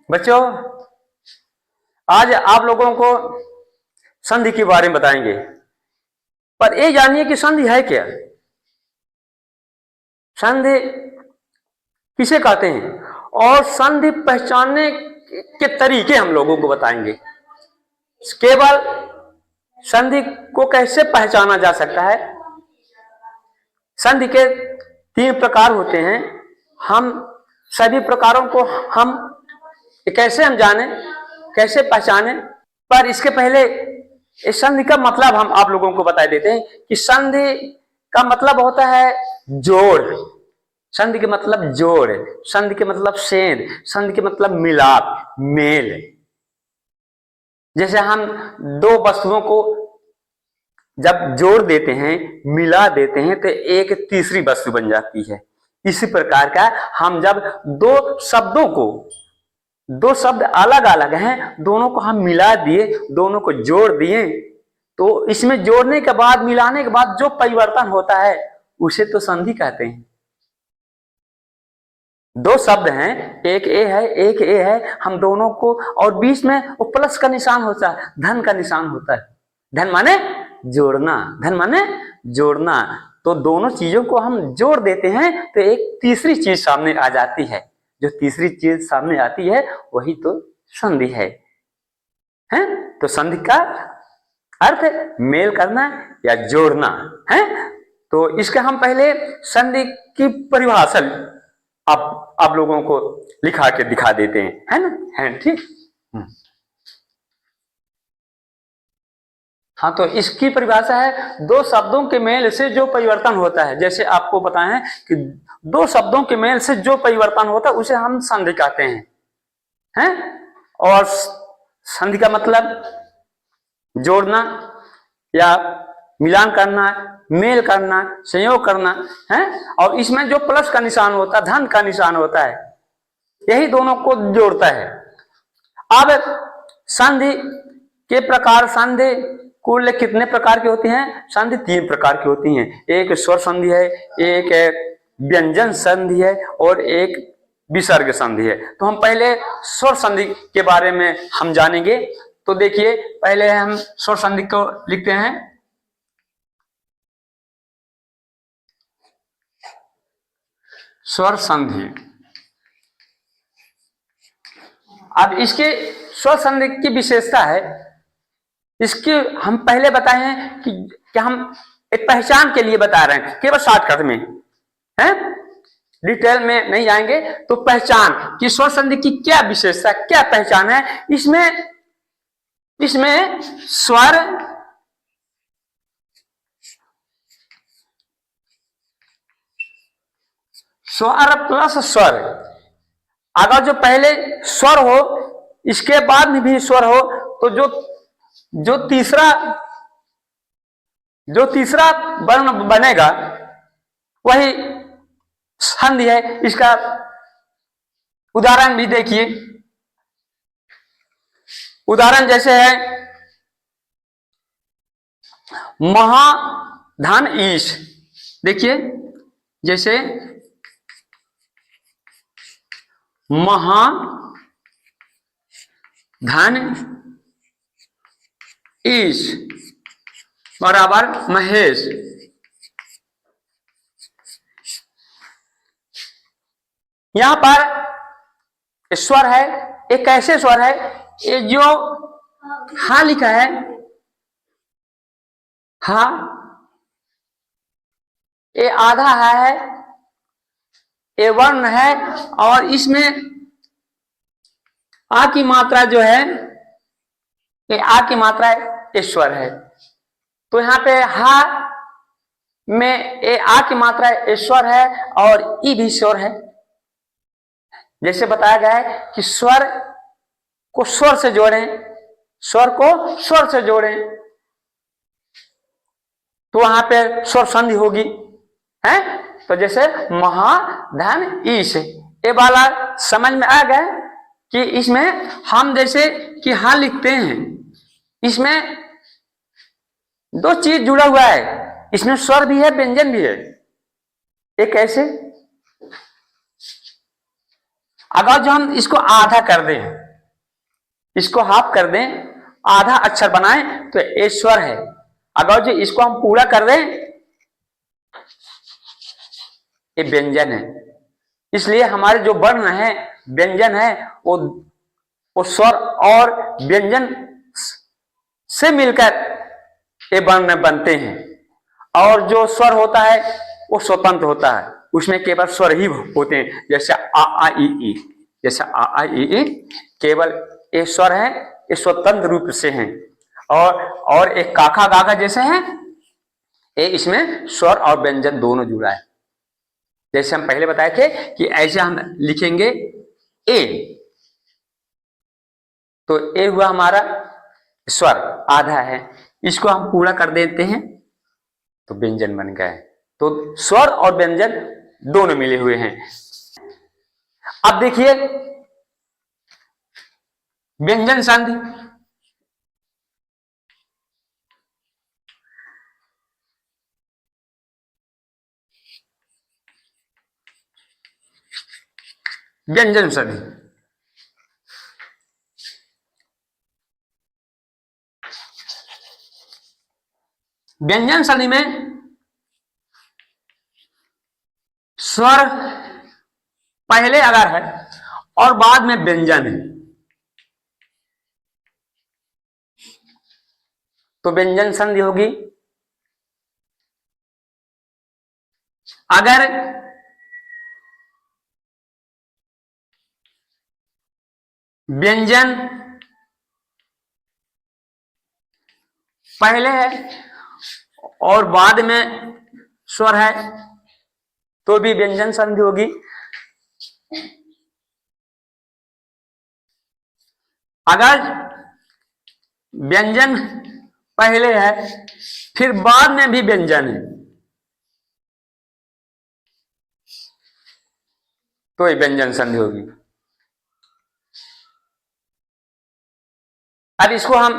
बच्चों, आज आप लोगों को संधि के बारे में बताएंगे, पर ये जानिए कि संधि है क्या। संधि किसे कहते हैं और संधि पहचानने के तरीके हम लोगों को बताएंगे। केवल संधि को कैसे पहचाना जा सकता है। संधि के 3 प्रकार होते हैं। हम सभी प्रकारों को कैसे हम जाने, कैसे पहचाने, पर इसके पहले इस संधि का मतलब हम आप लोगों को बता देते हैं कि संधि का मतलब होता है जोड़। संधि के मतलब जोड़, संधि के मतलब सेंध, संधि के मतलब मिलाप, मेल। जैसे हम 2 वस्तुओं को जब जोड़ देते हैं, मिला देते हैं, तो एक तीसरी वस्तु बन जाती है। इसी प्रकार का हम जब 2 शब्दों को, 2 शब्द अलग अलग हैं, दोनों को हम मिला दिए, दोनों को जोड़ दिए, तो इसमें जोड़ने के बाद, मिलाने के बाद जो परिवर्तन होता है उसे तो संधि कहते हैं। 2 शब्द हैं, एक ए है, एक ए है, हम दोनों को, और बीच में वो प्लस का निशान होता है, धन का निशान होता है। धन माने जोड़ना, धन माने जोड़ना। तो दोनों चीजों को हम जोड़ देते हैं तो एक तीसरी चीज सामने आ जाती है। जो तीसरी चीज सामने आती है वही तो संधि है। तो संधि का अर्थ मेल करना या जोड़ना है। तो इसका हम पहले संधि की परिभाषा आप लोगों को लिखा के दिखा देते हैं, है ना, है ठीक। हाँ, तो इसकी परिभाषा है 2 शब्दों के मेल से जो परिवर्तन होता है। जैसे आपको बताएं हैं कि 2 शब्दों के मेल से जो परिवर्तन होता है उसे हम संधि कहते हैं। और संधि का मतलब जोड़ना या मिलान करना, मेल करना, संयोग करना है। और इसमें जो प्लस का निशान होता है, धन का निशान होता है, यही दोनों को जोड़ता है। अब संधि के प्रकार, संधि कुल कितने प्रकार की होती हैं? संधि 3 प्रकार की होती हैं। एक स्वर संधि है, एक व्यंजन संधि है और एक विसर्ग संधि है। तो हम पहले स्वर संधि के बारे में हम जानेंगे। तो देखिए, पहले हम स्वर संधि को लिखते हैं। स्वर संधि। अब इसके स्वर संधि की विशेषता है, इसके हम पहले बताए हैं कि हम एक पहचान के लिए बता रहे हैं, केवल शॉर्टकट में है, डिटेल में नहीं जाएंगे। तो पहचान कि स्वर संधि की क्या विशेषता, क्या पहचान है। इसमें स्वर प्लस स्वर, अगर जो पहले स्वर हो इसके बाद में भी स्वर हो, तो जो तीसरा वर्ण बनेगा वही संधि है। इसका उदाहरण भी देखिए। उदाहरण जैसे है महा, धन, ईश। देखिए, जैसे महा, धन, ईश बराबर महेश। यहां पर स्वर है, एक कैसे स्वर है, ये जो हा लिखा है, हा, ये आधा है, ये वर्ण है, और इसमें आ की मात्रा जो है, ये आ की मात्रा है, स्वर है। तो यहाँ पे हा में ए आ की मात्रा स्वर है और ई भी स्वर है। जैसे बताया गया है कि स्वर को स्वर से जोड़ें, स्वर को स्वर से जोड़ें, तो वहां पे स्वर संधि होगी, है। तो जैसे महा, धन, ईश, ये वाला समझ में आ गया कि इसमें हम जैसे कि हा लिखते हैं, इसमें 2 चीज जुड़ा हुआ है, इसमें स्वर भी है, व्यंजन भी है। एक कैसे, अगर जो हम इसको आधा कर दें, इसको हाफ कर दें, आधा अक्षर बनाए तो ए स्वर है। अगर जो इसको हम पूरा कर दें, ये व्यंजन है। इसलिए हमारे जो वर्ण है, व्यंजन है, वो स्वर और व्यंजन से मिलकर ये वर्ण बनते हैं। और जो स्वर होता है वो स्वतंत्र होता है, उसमें केवल स्वर ही होते हैं। जैसे आ आ ई ई, जैसे आ आ ई ई केवल ये स्वर है, ये स्वतंत्र रूप से हैं। और एक काका गागा जैसे हैं, ये इसमें स्वर और व्यंजन दोनों जुड़ा है। जैसे हम पहले बताए थे कि ऐसे हम लिखेंगे ए, तो ए हुआ हमारा स्वर, आधा है, इसको हम पूरा कर देते हैं तो व्यंजन बन गया है। तो स्वर और व्यंजन दोनों मिले हुए हैं। अब देखिए व्यंजन संधि। व्यंजन संधि व्यंजन संधि में स्वर पहले अगर है और बाद में व्यंजन है तो व्यंजन संधि होगी। अगर व्यंजन पहले है और बाद में स्वर है तो भी व्यंजन संधि होगी। अगर व्यंजन पहले है फिर बाद में भी व्यंजन है तो ये व्यंजन संधि होगी। अब इसको हम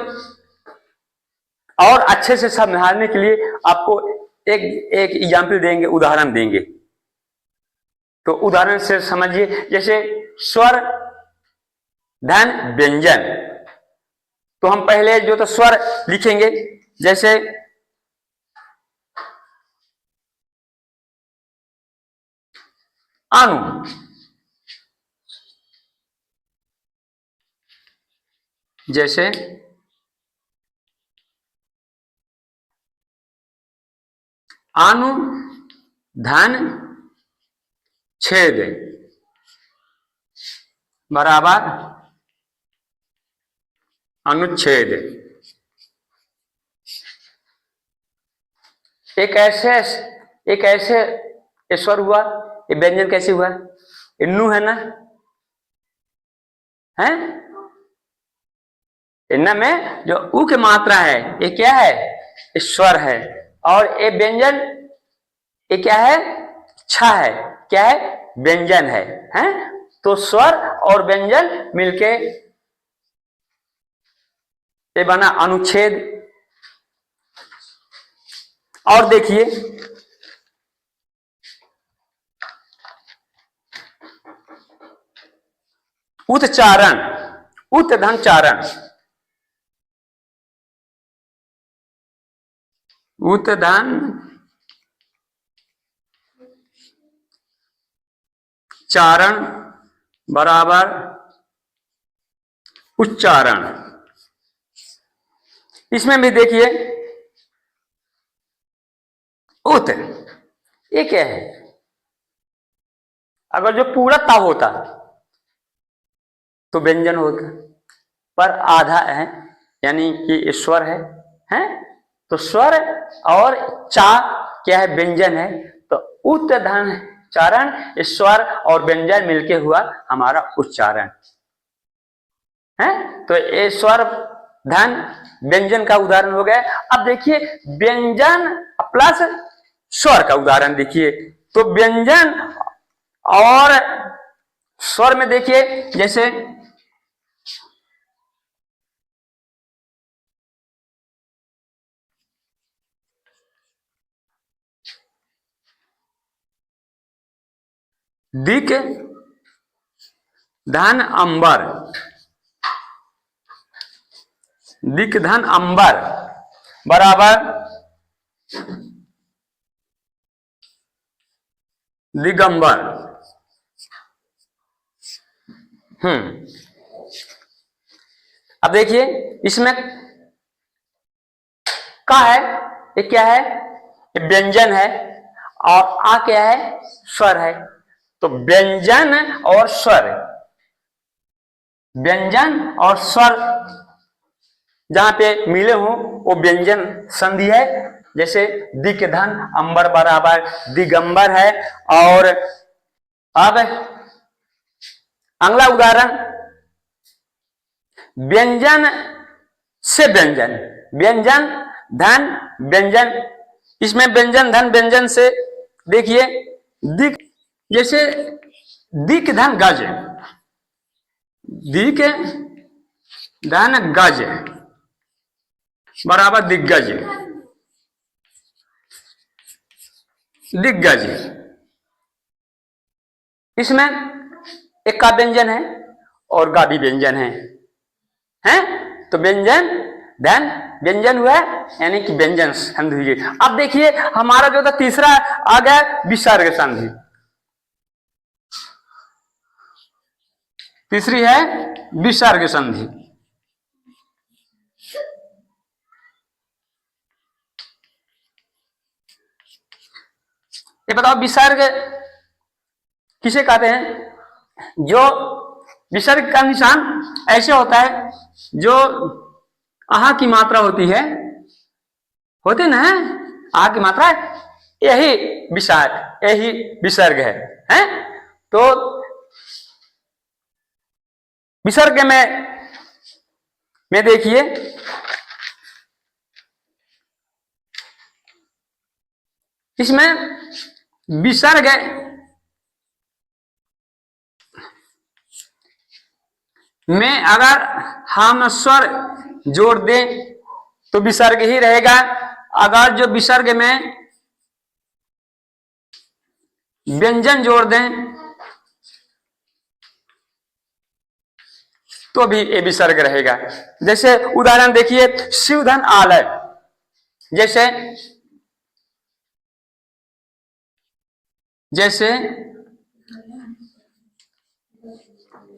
और अच्छे से समझाने के लिए आपको एक एक एग्जाम्पल देंगे, उदाहरण देंगे। तो उदाहरण से समझिए, जैसे स्वर धन व्यंजन, तो हम पहले जो तो स्वर लिखेंगे, जैसे अनु, जैसे अनु धन छेद बराबर अनुच्छेद। एक ऐसे स्वर हुआ, ये व्यंजन कैसे हुआ, इन्नू है ना, है इन्ना में जो उ की मात्रा है ये क्या है, स्वर है। और ये व्यंजन ये क्या है, छा है, क्या है, व्यंजन है, हैं? तो स्वर और व्यंजन मिलके ये बना अनुच्छेद। और देखिए उच्चारण, उत धन चारण, उत धन चारण बराबर उच्चारण। इसमें भी देखिए उत, ये क्या है, अगर जो पूरा ता होता तो व्यंजन होता, पर आधा है यानी कि स्वर है? तो स्वर और चा क्या है, व्यंजन है। तो उत धन चारण, स्वर और व्यंजन मिलके हुआ हमारा उच्चारण है। तो ये स्वर धन व्यंजन का उदाहरण हो गया। अब देखिए व्यंजन प्लस स्वर का उदाहरण देखिए, तो व्यंजन और स्वर में देखिए, जैसे दिक धन अंबर, दिक धन अंबर बराबर दिगंबर। अब देखिए इसमें का है, ये क्या है, ये व्यंजन है और आ क्या है, स्वर है। तो व्यंजन और स्वर, व्यंजन और स्वर जहां पे मिले हों वो व्यंजन संधि है। जैसे दिक धन अंबर बराबर दिगंबर है। और अब अगला उदाहरण, व्यंजन से व्यंजन, व्यंजन धन व्यंजन। इसमें व्यंजन धन व्यंजन से देखिए दिक, जैसे दिक धन गज, दिक धन गज बराबर दिग्गज, दिग्गज। इसमें एक का व्यंजन है और गा भी व्यंजन है, हैं? तो व्यंजन धन व्यंजन हुआ यानी कि व्यंजन संधि हुई। अब देखिए हमारा जो था तीसरा आ गया विसर्ग संधि। तीसरी है विसर्ग संधि। ये बताओ विसर्ग किसे कहते हैं? जो विसर्ग का निशान ऐसे होता है, जो आहा की मात्रा होती है, होती ना आहा की मात्रा, यही विसर्ग, यही विसर्ग है, हैं? तो विसर्ग में देखिए इसमें विसर्ग में अगर हम स्वर जोड़ दें तो विसर्ग ही रहेगा। अगर जो विसर्ग में व्यंजन जोड़ दें तो भी ये विसर्ग रहेगा। जैसे उदाहरण देखिए शिवधन आलय, जैसे जैसे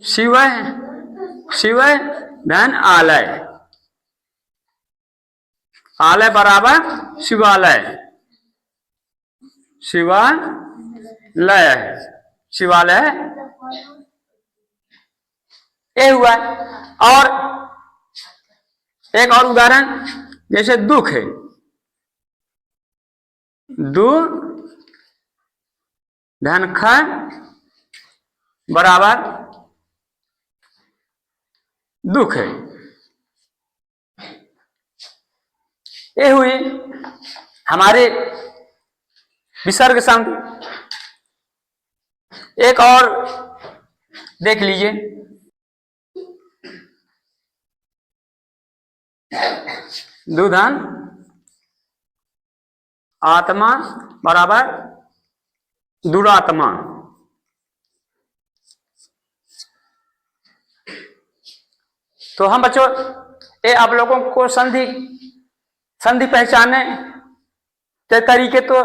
शिव शिव धन आलय, आलय बराबर शिवालय, शिवालय, शिवालय ये हुआ। और एक और उदाहरण जैसे दुख है, दु धन ख बराबर दुख है, ये हुई हमारे विसर्ग संधि। एक और देख लीजिए, दुधन आत्मा बराबर दुरात्मा। तो हम बच्चों ये आप लोगों को संधि पहचानने के तरीके तो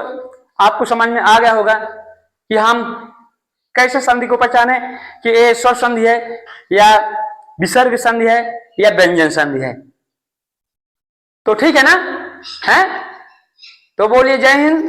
आपको समझ में आ गया होगा कि हम कैसे संधि को पहचाने कि ये स्वर संधि है या विसर्ग संधि है या व्यंजन संधि है। तो ठीक है ना, है? तो बोलिए जय हिंद।